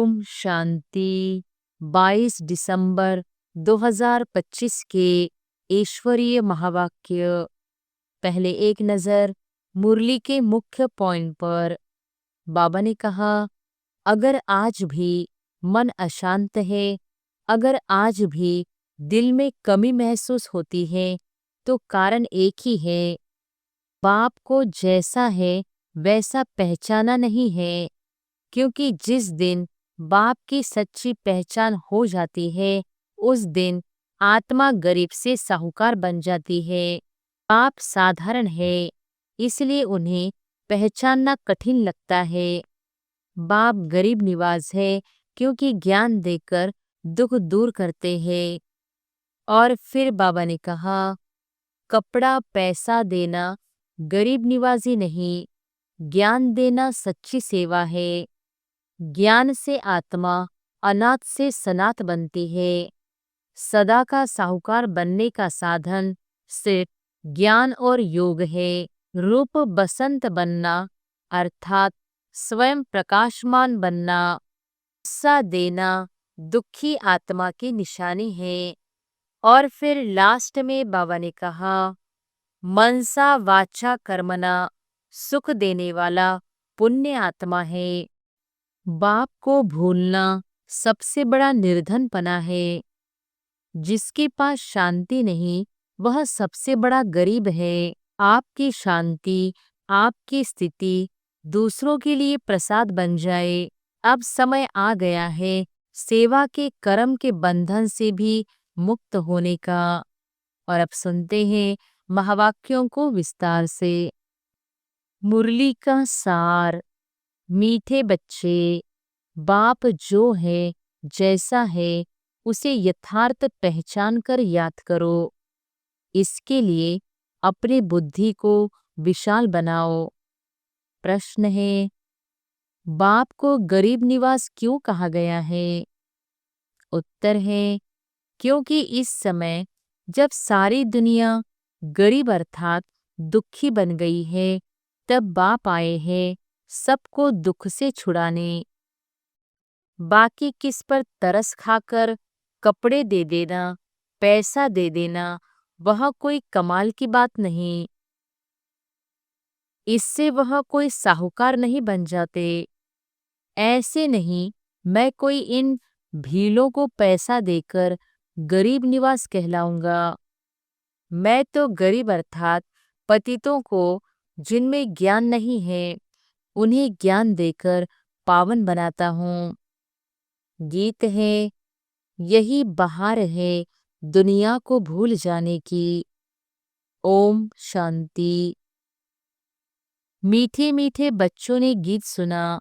ओम शांति। 22 दिसंबर 2025 के ईश्वरीय महावाक्य। पहले एक नज़र मुरली के मुख्य पॉइंट पर। बाबा ने कहा, अगर आज भी मन अशांत है, अगर आज भी दिल में कमी महसूस होती है, तो कारण एक ही है, बाप को जैसा है वैसा पहचाना नहीं है। क्योंकि जिस दिन बाप की सच्ची पहचान हो जाती है, उस दिन आत्मा गरीब से साहूकार बन जाती है। बाप साधारण है, इसलिए उन्हें पहचानना कठिन लगता है। बाप गरीब निवाज है, क्योंकि ज्ञान देकर दुख दूर करते हैं। और फिर बाबा ने कहा, कपड़ा पैसा देना गरीब निवाजी नहीं, ज्ञान देना सच्ची सेवा है। ज्ञान से आत्मा अनाथ से सनाथ बनती है। सदा का साहूकार बनने का साधन सिर्फ ज्ञान और योग है। रूप बसंत बनना अर्थात स्वयं प्रकाशमान बनना, उत्साह देना दुखी आत्मा की निशानी है। और फिर लास्ट में बाबा ने कहा, मनसा वाचा कर्मना सुख देने वाला पुण्य आत्मा है। बाप को भूलना सबसे बड़ा निर्धनपना है। जिसके पास शांति नहीं, वह सबसे बड़ा गरीब है। आपकी शांति, आपकी स्थिति दूसरों के लिए प्रसाद बन जाए। अब समय आ गया है सेवा के कर्म के बंधन से भी मुक्त होने का। और अब सुनते हैं महावाक्यों को विस्तार से। मुरली का सार। मीठे बच्चे, बाप जो है जैसा है उसे यथार्थ पहचान कर याद करो। इसके लिए अपनी बुद्धि को विशाल बनाओ। प्रश्न है, बाप को गरीब निवास क्यों कहा गया है? उत्तर है, क्योंकि इस समय जब सारी दुनिया गरीब अर्थात दुखी बन गई है, तब बाप आए हैं सबको दुख से छुड़ाने। बाकी किस पर तरस खाकर कपड़े दे देना, पैसा दे देना, वह कोई कमाल की बात नहीं। इससे वह कोई साहूकार नहीं बन जाते। ऐसे नहीं, मैं कोई इन भीलों को पैसा देकर गरीब निवास कहलाऊंगा। मैं तो गरीब अर्थात पतितों को, जिनमें ज्ञान नहीं है, उन्हें ज्ञान देकर पावन बनाता हूँ। गीत है, यही बहार है दुनिया को भूल जाने की। ओम शांति। मीठे मीठे बच्चों ने गीत सुना।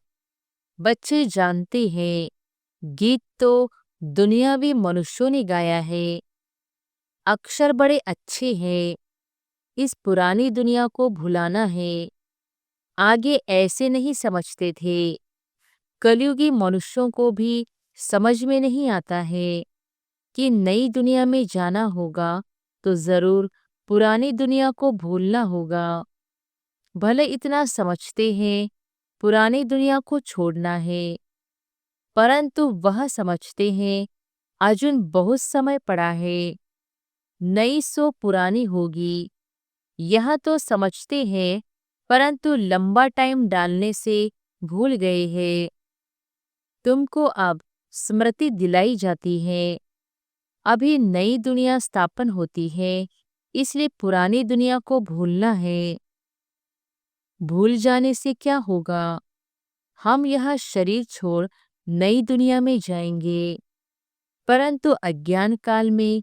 बच्चे जानते हैं, गीत तो दुनियावी मनुष्यों ने गाया है। अक्षर बड़े अच्छे हैं। इस पुरानी दुनिया को भुलाना है। आगे ऐसे नहीं समझते थे। कलयुगी मनुष्यों को भी समझ में नहीं आता है कि नई दुनिया में जाना होगा तो जरूर पुरानी दुनिया को भूलना होगा। भले इतना समझते हैं पुरानी दुनिया को छोड़ना है, परंतु वह समझते हैं अजुन बहुत समय पड़ा है, नई सो पुरानी होगी। यह तो समझते हैं, परंतु लंबा टाइम डालने से भूल गए हैं। तुमको अब स्मृति दिलाई जाती है। अभी नई दुनिया स्थापन होती है, इसलिए पुरानी दुनिया को भूलना है। भूल जाने से क्या होगा? हम यह शरीर छोड़ नई दुनिया में जाएंगे, परंतु अज्ञान काल में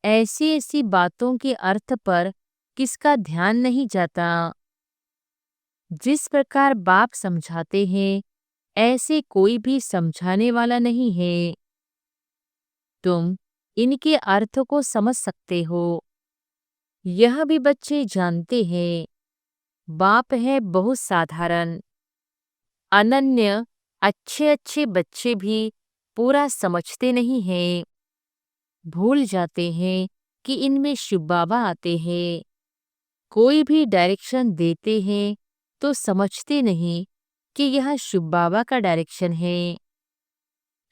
ऐसी ऐसी बातों के अर्थ पर किसका ध्यान नहीं जाता। जिस प्रकार बाप समझाते हैं, ऐसे कोई भी समझाने वाला नहीं है। तुम इनके अर्थ को समझ सकते हो। यह भी बच्चे जानते हैं, बाप है बहुत साधारण। अनन्य अच्छे अच्छे बच्चे भी पूरा समझते नहीं हैं। भूल जाते हैं कि इनमें शिव बाबा आते हैं। कोई भी डायरेक्शन देते हैं तो समझते नहीं कि यह शिव बाबा का डायरेक्शन है।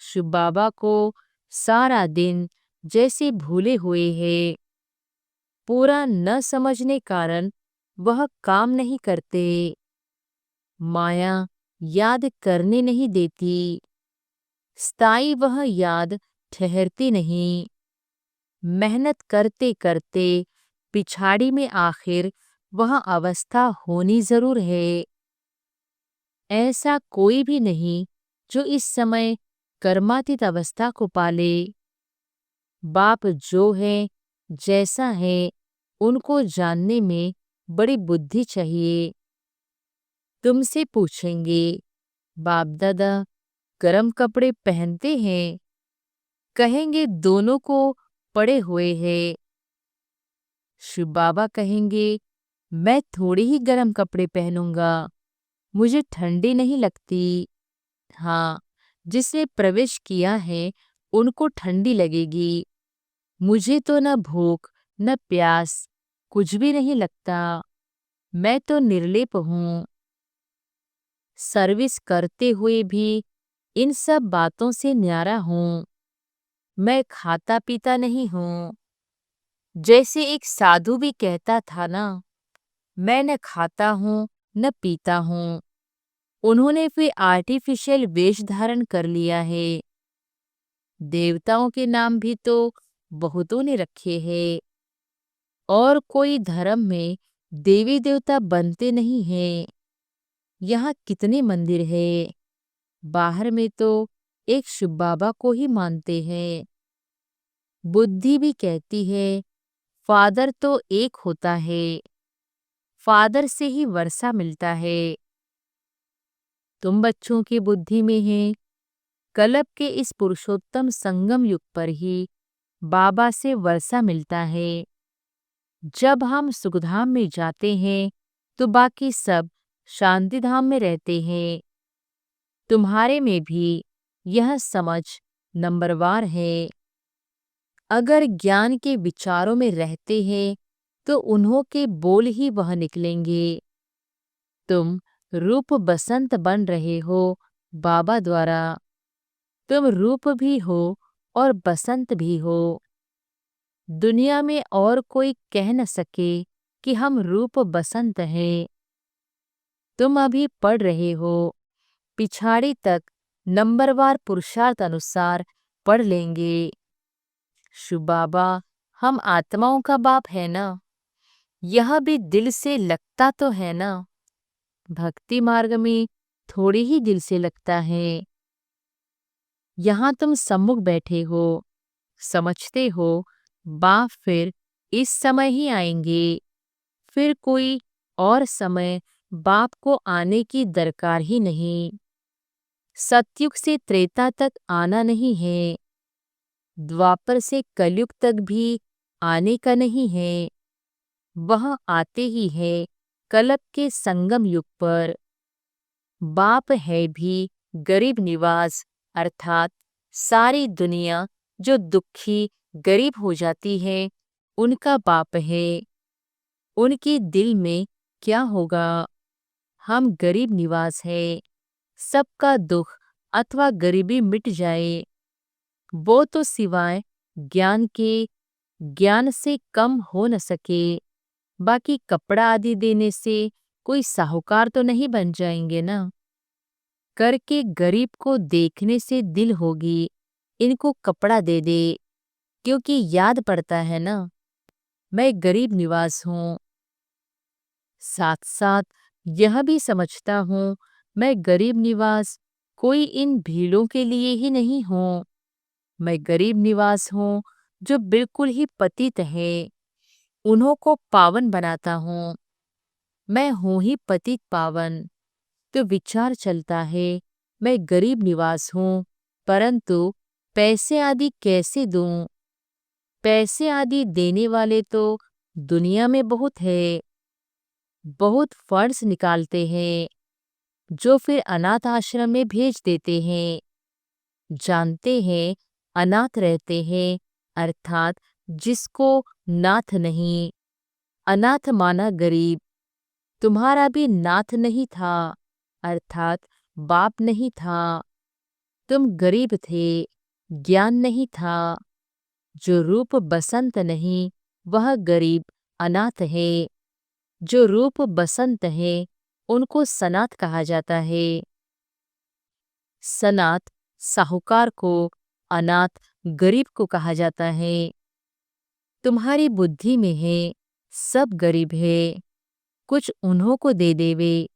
शिव बाबा को सारा दिन जैसे भूले हुए है। पूरा न समझने कारण वह काम नहीं करते। माया याद करने नहीं देती। स्थायी वह याद ठहरती नहीं। मेहनत करते करते पिछाड़ी में आखिर वह अवस्था होनी जरूर है। ऐसा कोई भी नहीं जो इस समय कर्मातीत अवस्था को पाले। बाप जो है जैसा है उनको जानने में बड़ी बुद्धि चाहिए। तुमसे पूछेंगे, बाप दादा गर्म कपड़े पहनते हैं? कहेंगे दोनों को पड़े हुए हैं। शिव बाबा कहेंगे, मैं थोड़ी ही गर्म कपड़े पहनूंगा, मुझे ठंडी नहीं लगती। हाँ, जिसने प्रवेश किया है उनको ठंडी लगेगी। मुझे तो न भूख न प्यास कुछ भी नहीं लगता। मैं तो निर्लेप हूँ। सर्विस करते हुए भी इन सब बातों से न्यारा हूँ। मैं खाता पीता नहीं हूँ। जैसे एक साधु भी कहता था ना, मैं न खाता हूँ न पीता हूँ। उन्होंने फिर आर्टिफिशियल वेश धारण कर लिया है। देवताओं के नाम भी तो बहुतों ने रखे हैं। और कोई धर्म में देवी देवता बनते नहीं हैं। यहाँ कितने मंदिर हैं। बाहर में तो एक शिव बाबा को ही मानते हैं। बुद्धि भी कहती है फादर तो एक होता है, फादर से ही वर्षा मिलता है। तुम बच्चों की बुद्धि में है कल्प के इस पुरुषोत्तम संगम युग पर ही बाबा से वर्षा मिलता है। जब हम सुखधाम में जाते हैं तो बाकी सब शांति धाम में रहते हैं। तुम्हारे में भी यह समझ नंबरवार है। अगर ज्ञान के विचारों में रहते हैं तो उन्हों के बोल ही वह निकलेंगे। तुम रूप बसंत बन रहे हो बाबा द्वारा। तुम रूप भी हो और बसंत भी हो। दुनिया में और कोई कह न सके कि हम रूप बसंत हैं। तुम अभी पढ़ रहे हो, पिछाड़ी तक नंबरवार पुरुषार्थ अनुसार पढ़ लेंगे। शिव बाबा हम आत्माओं का बाप है ना, यह भी दिल से लगता तो है ना। भक्ति मार्ग में थोड़ी ही दिल से लगता है। यहाँ तुम सम्मुख बैठे हो, समझते हो बाप फिर इस समय ही आएंगे। फिर कोई और समय बाप को आने की दरकार ही नहीं। सतयुग से त्रेता तक आना नहीं है। द्वापर से कलयुग तक भी आने का नहीं है। वह आते ही है कल्प के संगम युग पर। बाप है भी गरीब निवास, अर्थात सारी दुनिया जो दुखी गरीब हो जाती है उनका बाप है। उनके दिल में क्या होगा? हम गरीब निवास है, सबका दुख अथवा गरीबी मिट जाए। वो तो सिवाय ज्ञान के, ज्ञान से कम हो न सके। बाकी कपड़ा आदि देने से कोई साहूकार तो नहीं बन जाएंगे ना। करके गरीब को देखने से दिल होगी इनको कपड़ा दे दे, क्योंकि याद पड़ता है ना मैं गरीब निवास हूँ। साथ साथ यह भी समझता हूँ मैं गरीब निवास कोई इन भीड़ों के लिए ही नहीं हूँ। मैं गरीब निवास हूँ जो बिल्कुल ही पतित है, उन्हों को पावन बनाता हूँ। मैं हूँ ही पतित पावन। तो विचार चलता है मैं गरीब निवास हूँ, परंतु पैसे आदि कैसे दूं? पैसे आदि देने वाले तो दुनिया में बहुत है। बहुत फंड्स निकालते हैं जो फिर अनाथ आश्रम में भेज देते हैं। जानते हैं अनाथ रहते हैं, अर्थात जिसको नाथ नहीं। अनाथ माना गरीब। तुम्हारा भी नाथ नहीं था, अर्थात बाप नहीं था। तुम गरीब थे, ज्ञान नहीं था। जो रूप बसंत नहीं, वह गरीब अनाथ है। जो रूप बसंत है, उनको सनाथ कहा जाता है। सनाथ साहूकार को, अनाथ गरीब को कहा जाता है। तुम्हारी बुद्धि में है, सब गरीब है, कुछ उन्हों को दे देवे।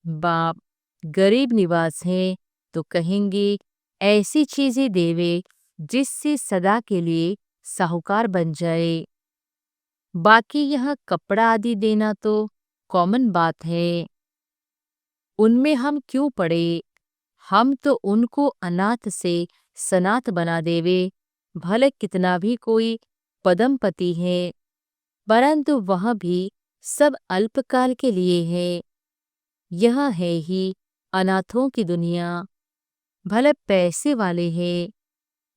बाप गरीब निवास है तो कहेंगे ऐसी चीजें देवे जिससे सदा के लिए साहूकार बन जाए। बाकी यह कपड़ा आदि देना तो कॉमन बात है, उनमें हम क्यों पड़े। हम तो उनको अनाथ से सनाथ बना देवे। भले कितना भी कोई पदमपति है, परंतु वह भी सब अल्पकाल के लिए है। यह है ही अनाथों की दुनिया। भले पैसे वाले हैं,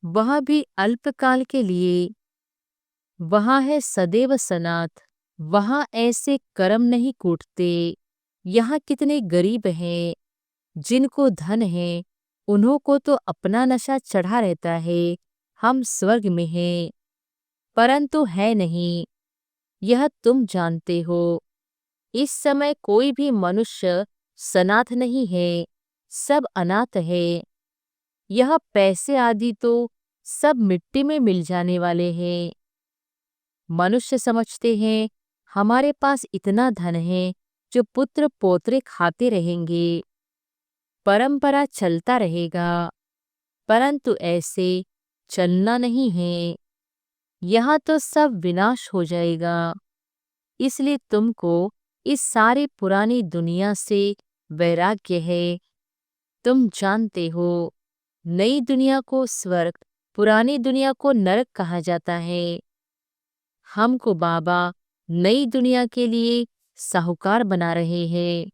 वह भी अल्पकाल के लिए। वहाँ है सदैव सनाथ, वहाँ ऐसे कर्म नहीं कूटते। यहाँ कितने गरीब हैं, जिनको धन है, उन्हों को तो अपना नशा चढ़ा रहता है, हम स्वर्ग में हैं, परंतु है नहीं। यह तुम जानते हो। इस समय कोई भी मनुष्य सनाथ नहीं है, सब अनाथ है। यह पैसे आदि तो सब मिट्टी में मिल जाने वाले हैं। मनुष्य समझते हैं हमारे पास इतना धन है जो पुत्र पोत्रे खाते रहेंगे, परंपरा चलता रहेगा, परंतु ऐसे चलना नहीं है। यहाँ तो सब विनाश हो जाएगा। इसलिए तुमको इस सारी पुरानी दुनिया से वैराग्य है। तुम जानते हो नई दुनिया को स्वर्ग, पुरानी दुनिया को नरक कहा जाता है। हमको बाबा नई दुनिया के लिए साहूकार बना रहे हैं।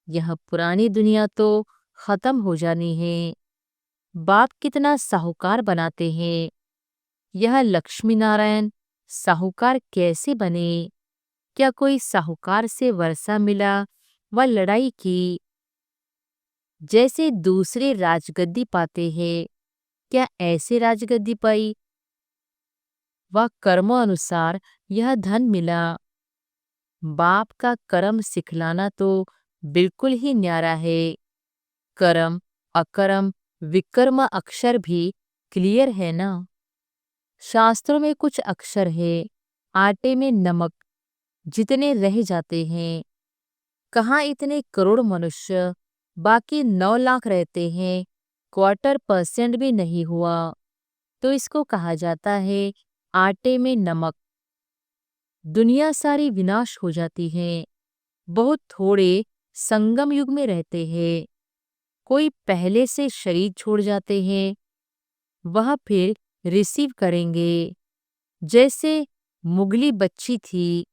यह पुरानी दुनिया तो खत्म हो जानी है। बाप कितना साहूकार बनाते हैं। यह लक्ष्मी नारायण साहूकार कैसे बने। क्या कोई साहूकार से वर्षा मिला व लड़ाई की। जैसे दूसरे राजगद्दी पाते हैं, क्या ऐसे राजगद्दी पाई। वह कर्मों अनुसार यह धन मिला। बाप का कर्म सिखलाना तो बिल्कुल ही न्यारा है। कर्म अकर्म विकर्म अक्षर भी क्लियर है ना। शास्त्रों में कुछ अक्षर है, आटे में नमक जितने रह जाते हैं। कहाँ इतने करोड़ मनुष्य, बाकी 9 लाख रहते हैं, 1/4% भी नहीं हुआ, तो इसको कहा जाता है आटे में नमक। दुनिया सारी विनाश हो जाती है। बहुत थोड़े संगम युग में रहते हैं। कोई पहले से शरीर छोड़ जाते हैं, वह फिर रिसीव करेंगे। जैसे मुगली बच्ची थी,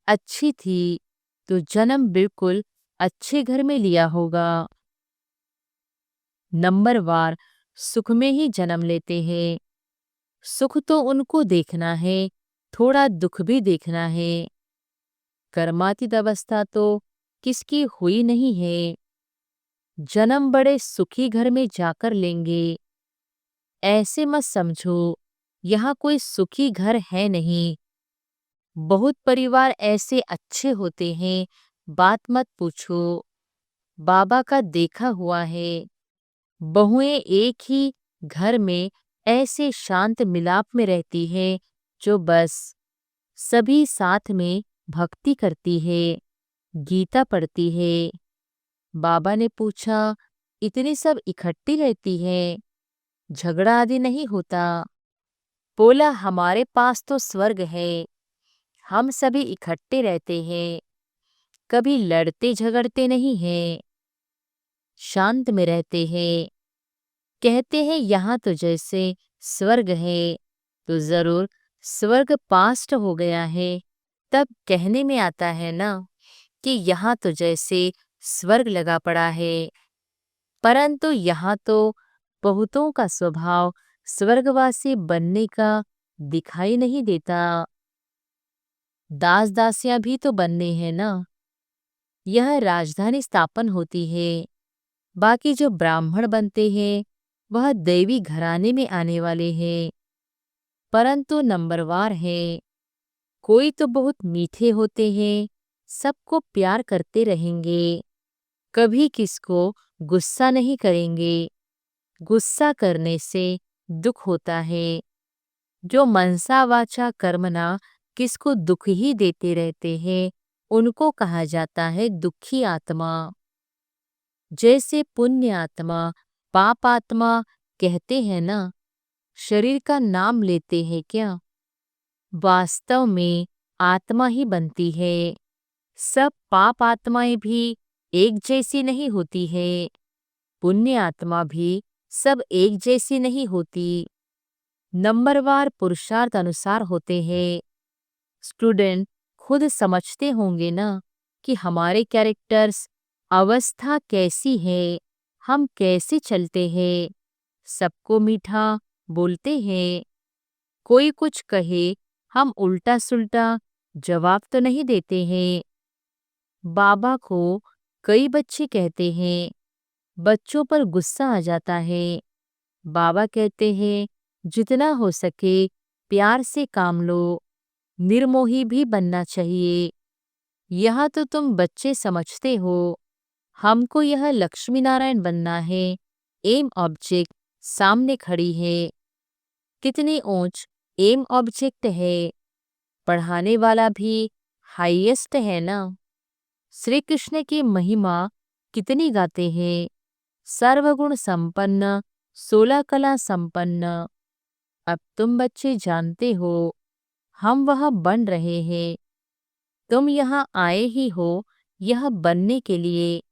अच्छी थी, तो जन्म बिल्कुल अच्छे घर में लिया होगा। नंबरवार सुख में ही जन्म लेते हैं। सुख तो उनको देखना है, थोड़ा दुख भी देखना है। कर्मातीत अवस्था तो किसकी हुई नहीं है। जन्म बड़े सुखी घर में जाकर लेंगे। ऐसे मत समझो यहाँ कोई सुखी घर है नहीं। बहुत परिवार ऐसे अच्छे होते हैं, बात मत पूछो। बाबा का देखा हुआ है। बहुएं एक ही घर में ऐसे शांत मिलाप में रहती है, जो बस सभी साथ में भक्ति करती है, गीता पढ़ती है। बाबा ने पूछा, इतनी सब इकट्ठी रहती है, झगड़ा आदि नहीं होता। बोला, हमारे पास तो स्वर्ग है, हम सभी इकट्ठे रहते हैं, कभी लड़ते झगड़ते नहीं हैं, शांत में रहते हैं। कहते हैं यहाँ तो जैसे स्वर्ग है, तो जरूर स्वर्ग पास्ट हो गया है, तब कहने में आता है ना कि यहाँ तो जैसे स्वर्ग लगा पड़ा है। परंतु यहाँ तो बहुतों का स्वभाव स्वर्गवासी बनने का दिखाई नहीं देता। दास दासियां भी तो बनने हैं ना। यह राजधानी स्थापन होती है। बाकी जो ब्राह्मण बनते हैं, वह दैवी घराने में आने वाले हैं, परंतु नंबरवार हैं। कोई तो बहुत मीठे होते हैं, सबको प्यार करते रहेंगे, कभी किसको गुस्सा नहीं करेंगे। गुस्सा करने से दुख होता है। जो मनसा वाचा कर्मणा किसको दुख ही देते रहते हैं, उनको कहा जाता है दुखी आत्मा। जैसे पुण्य आत्मा, पाप आत्मा कहते हैं ना, शरीर का नाम लेते हैं क्या? वास्तव में आत्मा ही बनती है। सब पाप आत्माएं भी एक जैसी नहीं होती है, पुण्य आत्मा भी सब एक जैसी नहीं होती। नंबरवार पुरुषार्थ अनुसार होते हैं। स्टूडेंट खुद समझते होंगे ना कि हमारे कैरेक्टर्स अवस्था कैसी है, हम कैसे चलते हैं। सबको मीठा बोलते हैं, कोई कुछ कहे हम उल्टा सुल्टा जवाब तो नहीं देते हैं। बाबा को कई बच्चे कहते हैं, बच्चों पर गुस्सा आ जाता है। बाबा कहते हैं जितना हो सके प्यार से काम लो, निर्मोही भी बनना चाहिए। यह तो तुम बच्चे समझते हो, हमको यह लक्ष्मी नारायण बनना है। एम ऑब्जेक्ट सामने खड़ी है, कितनी ऊंच एम ऑब्जेक्ट है, पढ़ाने वाला भी हाईएस्ट है ना। श्री कृष्ण की महिमा कितनी गाते हैं, सर्वगुण संपन्न, 16 कला संपन्न। अब तुम बच्चे जानते हो हम वह बन रहे हैं। तुम यहाँ आए ही हो यह बनने के लिए।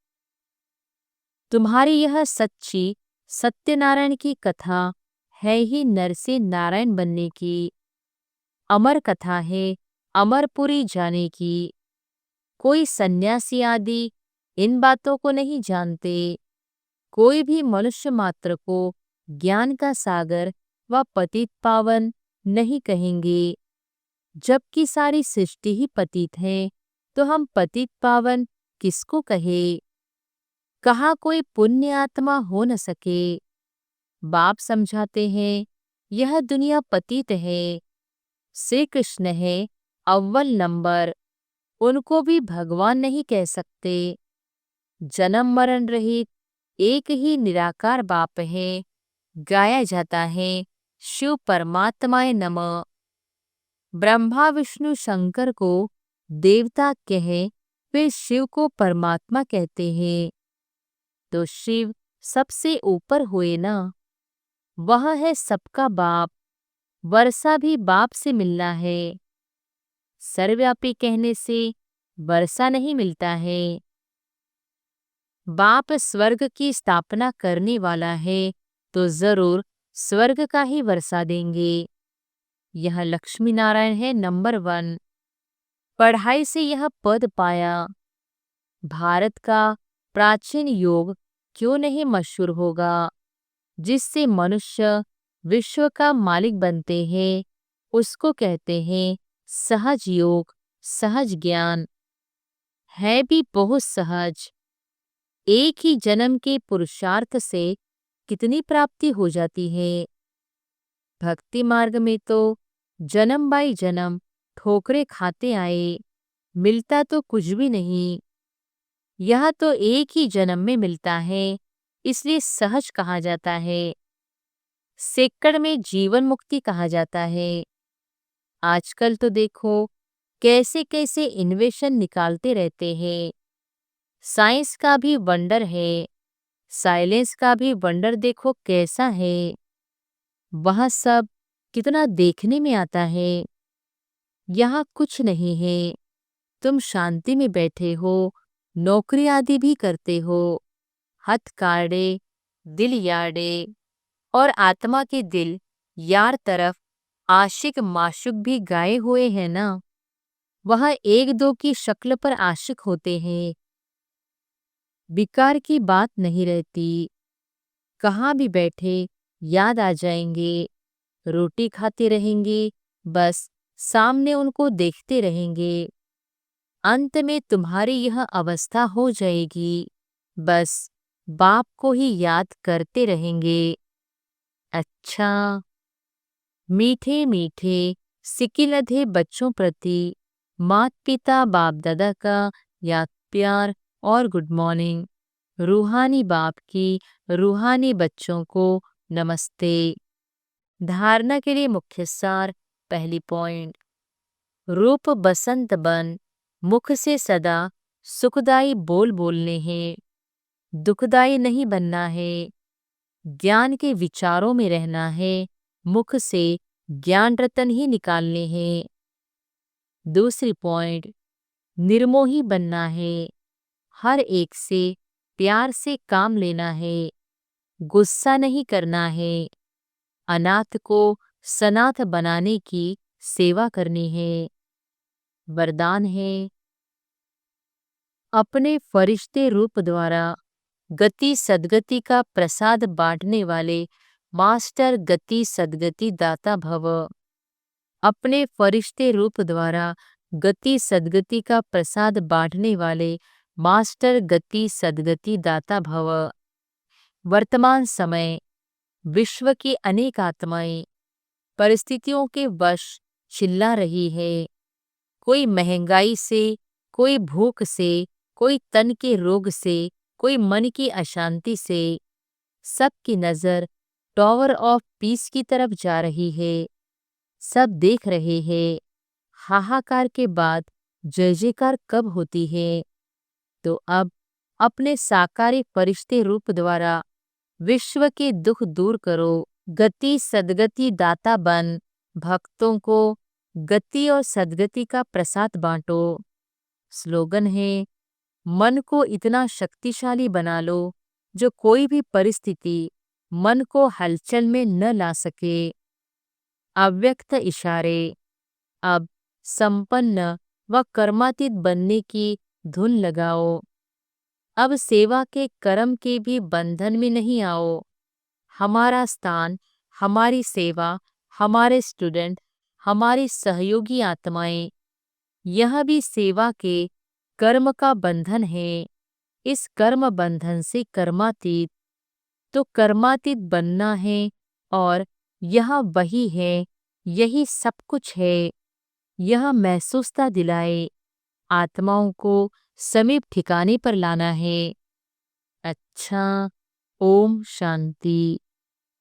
तुम्हारी यह सच्ची सत्यनारायण की कथा है ही नर से नारायण बनने की। अमर कथा है अमरपुरी जाने की। कोई सन्यासी आदि इन बातों को नहीं जानते। कोई भी मनुष्य मात्र को ज्ञान का सागर व पतित पावन नहीं कहेंगे। जबकि सारी सृष्टि ही पतित है, तो हम पतित पावन किसको कहे? कहाँ कोई पुण्य आत्मा हो न सके। बाप समझाते हैं यह दुनिया पतित है, श्री कृष्ण है अव्वल नंबर, उनको भी भगवान नहीं कह सकते। जन्म मरण रहित एक ही निराकार बाप है, गाया जाता है शिव परमात्माए नमः। ब्रह्मा विष्णु शंकर को देवता कहे, वे शिव को परमात्मा कहते हैं। तो शिव सबसे ऊपर हुए ना, वह है सबका बाप। वर्षा भी बाप से मिलना है। सर्वव्यापी कहने से वर्षा नहीं मिलता है। बाप स्वर्ग की स्थापना करने वाला है, तो जरूर स्वर्ग का ही वर्षा देंगे। यह लक्ष्मी नारायण है नंबर 1। पढ़ाई से यह पद पाया। भारत का प्राचीन योग क्यों नहीं मशहूर होगा, जिससे मनुष्य विश्व का मालिक बनते हैं। उसको कहते हैं सहज योग, सहज ज्ञान। है भी बहुत सहज। एक ही जन्म के पुरुषार्थ से कितनी प्राप्ति हो जाती है। भक्ति मार्ग में तो जन्म बाई जन्म ठोकरे खाते आए, मिलता तो कुछ भी नहीं। यह तो एक ही जन्म में मिलता है, इसलिए सहज कहा जाता है। सेकड़ में जीवन मुक्ति कहा जाता है। आजकल तो देखो कैसे कैसे इन्वेशन निकालते रहते हैं। साइंस का भी वंडर है, साइलेंस का भी वंडर देखो कैसा है। वह सब कितना देखने में आता है। यहाँ कुछ नहीं है। तुम शांति में बैठे हो, नौकरी आदि भी करते हो, हथ काड़े, दिल यार्डे, और आत्मा के दिल यार तरफ आशिक माशुक भी गाए हुए हैं ना। वह एक दो की शक्ल पर आशिक होते हैं। विकार की बात नहीं रहती। कहाँ भी बैठे याद आ जाएंगे। रोटी खाते रहेंगे, बस सामने उनको देखते रहेंगे। अंत में तुम्हारी यह अवस्था हो जाएगी, बस बाप को ही याद करते रहेंगे। अच्छा। मीठे मीठे सिकिलधे बच्चों प्रति माता पिता बाप दादा का याद प्यार और गुड मॉर्निंग। रूहानी बाप की रूहानी बच्चों को नमस्ते। धारणा के लिए मुख्य सार। पहली पॉइंट, रूप बसंत बन, मुख से सदा सुखदाई बोल बोलने हैं, दुखदाई नहीं बनना है। ज्ञान के विचारों में रहना है, मुख से ज्ञान रतन ही निकालने हैं। दूसरी पॉइंट, निर्मोही बनना है, हर एक से प्यार से काम लेना है, गुस्सा नहीं करना है। अनाथ को सनाथ बनाने की सेवा करनी है। वरदान है, अपने फरिश्ते रूप द्वारा गति सद्गति का प्रसाद बांटने वाले मास्टर गति सद्गति दाता भव। अपने फरिश्ते रूप द्वारा गति सद्गति का प्रसाद बांटने वाले मास्टर गति सद्गति दाता भव। वर्तमान समय, विश्व की अनेक आत्माएं परिस्थितियों के वश चिल्ला रही है। कोई महंगाई से, कोई भूख से, कोई तन के रोग से, कोई मन की अशांति से। सबकी नजर टॉवर ऑफ पीस की तरफ जा रही है। सब देख रहे हैं, हाहाकार के बाद जय जयकार कब होती है। तो अब अपने साकारी फरिश्ते रूप द्वारा विश्व के दुख दूर करो। गति सद्गति दाता बन, भक्तों को गति और सद्गति का प्रसाद बांटो। स्लोगन है, मन को इतना शक्तिशाली बना लो जो कोई भी परिस्थिति मन को हलचल में न ला सके। अव्यक्त इशारे। अब संपन्न व कर्मातीत बनने की धुन लगाओ। अब सेवा के कर्म के भी बंधन में नहीं आओ। हमारा स्थान, हमारी सेवा, हमारे स्टूडेंट, हमारी सहयोगी आत्माएं, यह भी सेवा के कर्म का बंधन है। इस कर्म बंधन से कर्मातीत, तो कर्मातीत बनना है और यह वही है, यही सब कुछ है। यह महसूसता दिलाए, आत्माओं को समीप ठिकाने पर लाना है। अच्छा, ओम शांति।